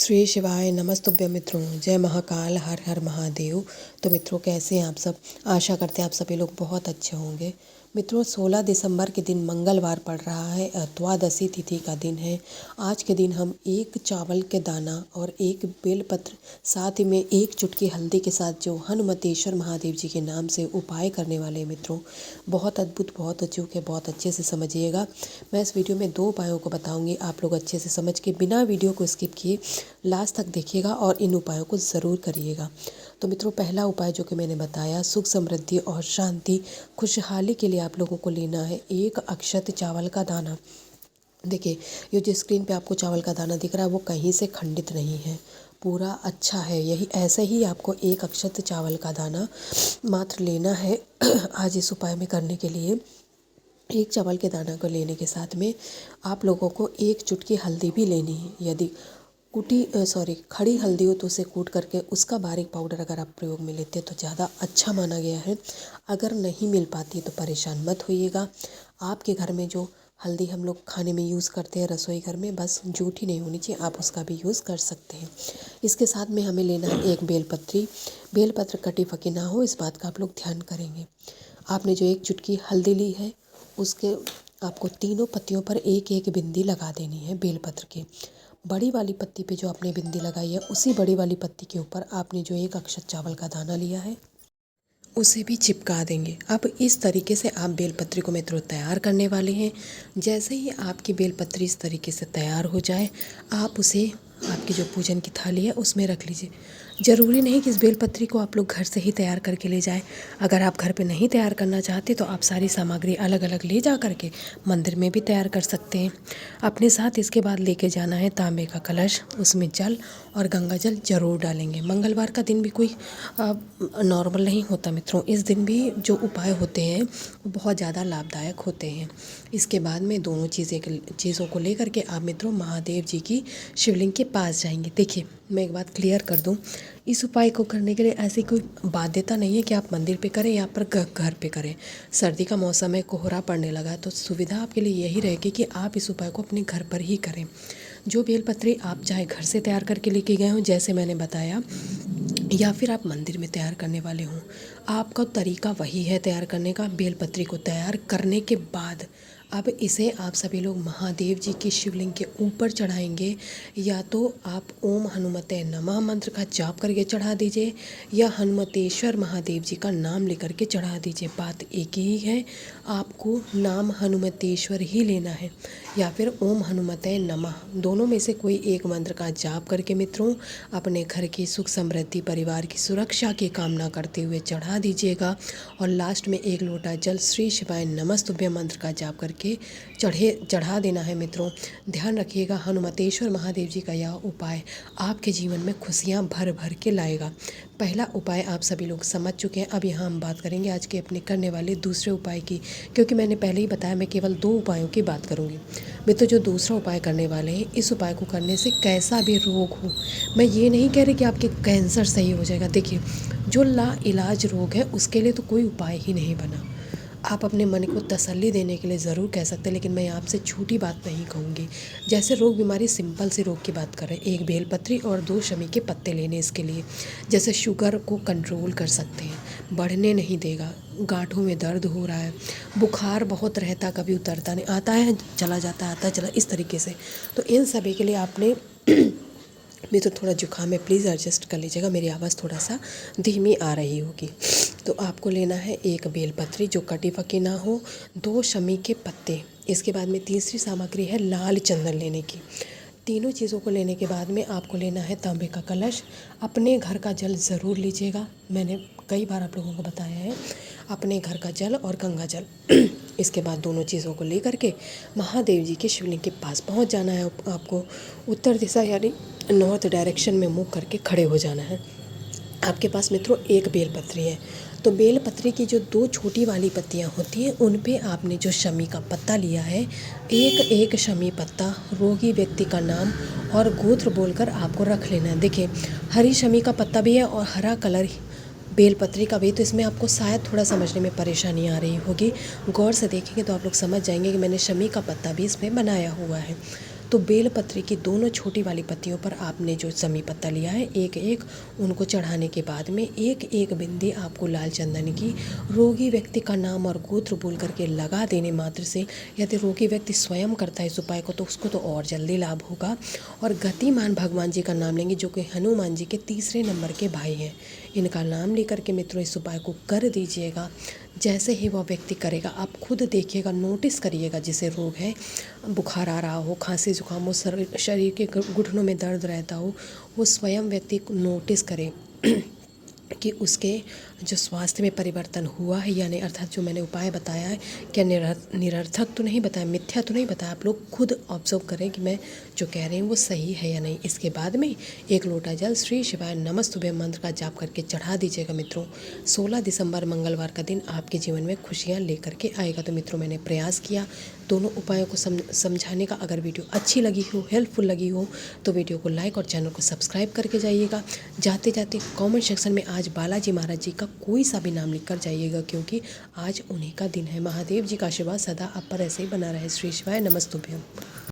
श्री शिवाय नमस्तुभ्य मित्रों। जय महाकाल, हर हर महादेव। तो मित्रों, कैसे हैं आप सब? आशा करते हैं आप सभी लोग बहुत अच्छे होंगे। मित्रों, 16 दिसंबर के दिन मंगलवार पड़ रहा है, द्वादशी तिथि का दिन है। आज के दिन हम एक चावल के दाना और एक बेलपत्र, साथ ही में एक चुटकी हल्दी के साथ जो हनुमतेश्वर महादेव जी के नाम से उपाय करने वाले मित्रों, बहुत अद्भुत, बहुत अचूक है। बहुत अच्छे से समझिएगा। मैं इस वीडियो में 2 उपायों को बताऊंगी। आप लोग अच्छे से समझ के बिना वीडियो को स्किप किए लास्ट तक देखिएगा और इन उपायों को ज़रूर करिएगा। तो मित्रों, पहला उपाय जो कि मैंने बताया, सुख समृद्धि और शांति खुशहाली के लिए आप लोगों को लेना है एक अक्षत चावल का दाना। देखिए, ये जो स्क्रीन पे आपको चावल का दाना दिख रहा है वो कहीं से खंडित नहीं है, पूरा अच्छा है। यही ऐसे ही आपको एक अक्षत चावल का दाना मात्र लेना है। आज इस उपाय में करने के लिए एक चावल के दाना को लेने के साथ में आप लोगों को एक चुटकी हल्दी भी लेनी है। यदि खड़ी हल्दी हो तो उसे कूट करके उसका बारीक पाउडर अगर आप प्रयोग में लेते हैं तो ज़्यादा अच्छा माना गया है। अगर नहीं मिल पाती तो परेशान मत होइएगा। आपके घर में जो हल्दी हम लोग खाने में यूज़ करते हैं रसोई घर में, बस जूठी नहीं होनी चाहिए, आप उसका भी यूज़ कर सकते हैं। इसके साथ में हमें लेना है एक बेलपत्री। बेलपत्र कटी फकी ना हो, इस बात का आप लोग ध्यान करेंगे। आपने जो एक चुटकी हल्दी ली है उसके आपको तीनों पत्तियों पर एक एक बिंदी लगा देनी है बेलपत्र के। बड़ी वाली पत्ती पे जो आपने बिंदी लगाई है उसी बड़ी वाली पत्ती के ऊपर आपने जो एक अक्षत चावल का दाना लिया है उसे भी चिपका देंगे। अब इस तरीके से आप बेलपत्री को मित्रों तैयार करने वाले हैं। जैसे ही आपकी बेलपत्री इस तरीके से तैयार हो जाए, आप उसे आपकी जो पूजन की थाली है उसमें रख लीजिए। ज़रूरी नहीं कि इस बेलपत्री को आप लोग घर से ही तैयार करके ले जाएं। अगर आप घर पे नहीं तैयार करना चाहते तो आप सारी सामग्री अलग अलग ले जा करके मंदिर में भी तैयार कर सकते हैं। अपने साथ इसके बाद लेके जाना है तांबे का कलश, उसमें जल और गंगा जल जरूर डालेंगे। मंगलवार का दिन भी कोई नॉर्मल नहीं होता मित्रों। इस दिन भी जो उपाय होते हैं वो बहुत ज़्यादा लाभदायक होते हैं। इसके बाद में दोनों चीज़ों को लेकर के आप मित्रों महादेव जी की शिवलिंग के पास जाएंगे। देखिए, मैं एक बात क्लियर कर दूं, इस उपाय को करने के लिए ऐसी कोई बाध्यता नहीं है कि आप मंदिर पे करें या पर घर पे करें। सर्दी का मौसम है, कोहरा पड़ने लगा है, तो सुविधा आपके लिए यही रहेगी कि आप इस उपाय को अपने घर पर ही करें। जो बेलपत्री आप चाहे घर से तैयार करके लेके गए हों जैसे मैंने बताया, या फिर आप मंदिर में तैयार करने वाले हों, आपका तरीका वही है तैयार करने का। बेलपत्री को तैयार करने के बाद अब इसे आप सभी लोग महादेव जी की शिवलिंग के ऊपर चढ़ाएंगे। या तो आप ओम हनुमते नमः मंत्र का जाप करके चढ़ा दीजिए या हनुमतेश्वर महादेव जी का नाम लेकर के चढ़ा दीजिए। बात एक ही है, आपको नाम हनुमतेश्वर ही लेना है या फिर ओम हनुमते नमः, दोनों में से कोई एक मंत्र का जाप करके मित्रों अपने घर की सुख समृद्धि, परिवार की सुरक्षा की कामना करते हुए चढ़ा दीजिएगा। और लास्ट में एक लोटा जल श्री शिवाय नमस्तुभ्य मंत्र का जाप करके चढ़ा देना है मित्रों। ध्यान रखिएगा, हनुमतेश्वर महादेव जी का यह उपाय आपके जीवन में खुशियाँ भर भर के लाएगा। पहला उपाय आप सभी लोग समझ चुके हैं। अब यहाँ हम बात करेंगे आज के अपने करने वाले दूसरे उपाय की, क्योंकि मैंने पहले ही बताया मैं केवल 2 उपायों की बात करूँगी। मित्रों, जो दूसरा उपाय करने वाले हैं, इस उपाय को करने से कैसा भी रोग हो, मैं ये नहीं कह रही कि आपके कैंसर सही हो जाएगा। देखिए, जो लाइलाज रोग है उसके लिए तो कोई उपाय ही नहीं बना। आप अपने मन को तसल्ली देने के लिए ज़रूर कह सकते हैं, लेकिन मैं आपसे झूठी बात नहीं कहूँगी। जैसे रोग बीमारी, सिंपल से रोग की बात करें, एक बेलपत्री और 2 शमी के पत्ते लेने इसके लिए। जैसे शुगर को कंट्रोल कर सकते हैं, बढ़ने नहीं देगा। गांठों में दर्द हो रहा है, बुखार बहुत रहता, कभी उतरता नहीं, आता है चला जाता है, आता है चला, इस तरीके से। तो इन सभी के लिए आपने मैं तो थोड़ा जुकाम है, प्लीज़ एडजस्ट कर लीजिएगा, मेरी आवाज़ थोड़ा सा धीमी आ रही होगी। तो आपको लेना है एक बेलपत्री जो कटी फकी ना हो, 2 शमी के पत्ते। इसके बाद में तीसरी सामग्री है लाल चंदन लेने की। तीनों चीज़ों को लेने के बाद में आपको लेना है तांबे का कलश। अपने घर का जल ज़रूर लीजिएगा, मैंने कई बार आप लोगों को बताया है, अपने घर का जल और गंगा जल। इसके बाद दोनों चीज़ों को लेकर के महादेव जी के शिवलिंग के पास पहुंच जाना है। आपको उत्तर दिशा यानी नॉर्थ डायरेक्शन में मुँह करके खड़े हो जाना है। आपके पास मित्रों एक बेलपत्री है, तो बेलपत्री की जो 2 छोटी वाली पत्तियां होती हैं उन पे आपने जो शमी का पत्ता लिया है, एक एक शमी पत्ता रोगी व्यक्ति का नाम और गोत्र बोलकर आपको रख लेना है। देखिए, हरी शमी का पत्ता भी है और हरा कलर बेलपत्री का भी, तो इसमें आपको शायद थोड़ा समझने में परेशानी आ रही होगी। गौर से देखेंगे तो आप लोग समझ जाएंगे कि मैंने शमी का पत्ता भी इसमें बनाया हुआ है। तो बेलपत्र की दोनों छोटी वाली पत्तियों पर आपने जो समी पत्ता लिया है एक एक उनको चढ़ाने के बाद में एक एक बिंदी आपको लाल चंदन की रोगी व्यक्ति का नाम और गोत्र बोल करके लगा देने मात्र से, यदि रोगी व्यक्ति स्वयं करता है इस उपाय को तो उसको तो और जल्दी लाभ होगा। और गतिमान भगवान जी का नाम लेंगे जो कि हनुमान जी के तीसरे नंबर के भाई हैं। इनका नाम लेकर के मित्रों इस उपाय को कर दीजिएगा। जैसे ही वह व्यक्ति करेगा आप खुद देखिएगा, नोटिस करिएगा जिसे रोग है, बुखार आ रहा हो, खांसी जुकाम हो, शरीर के घुटनों में दर्द रहता हो, वो स्वयं व्यक्ति नोटिस करे कि उसके जो स्वास्थ्य में परिवर्तन हुआ है या नहीं। अर्थात जो मैंने उपाय बताया है क्या निरर्थक तो नहीं बताया, मिथ्या तो नहीं बताया। आप लोग खुद ऑब्जर्व करें कि मैं जो कह रही हूँ वो सही है या नहीं। इसके बाद में एक लोटा जल श्री शिवाय नमस्तुभ्यम मंत्र का जाप करके चढ़ा दीजिएगा मित्रों। 16 दिसंबर मंगलवार का दिन आपके जीवन में खुशियाँ लेकर के आएगा। तो मित्रों मैंने प्रयास किया दोनों उपायों को समझाने का। अगर वीडियो अच्छी लगी हो, हेल्पफुल लगी हो तो वीडियो को लाइक और चैनल को सब्सक्राइब करके जाइएगा। जाते जाते कमेंट सेक्शन में आज बालाजी महाराज जी का कोई सा भी नाम लिख कर जाइएगा, क्योंकि आज उन्हीं का दिन है। महादेव जी का आशीर्वाद सदा आप पर ऐसे ही बना रहे। श्री शिवाय नमस्तुभ्यम।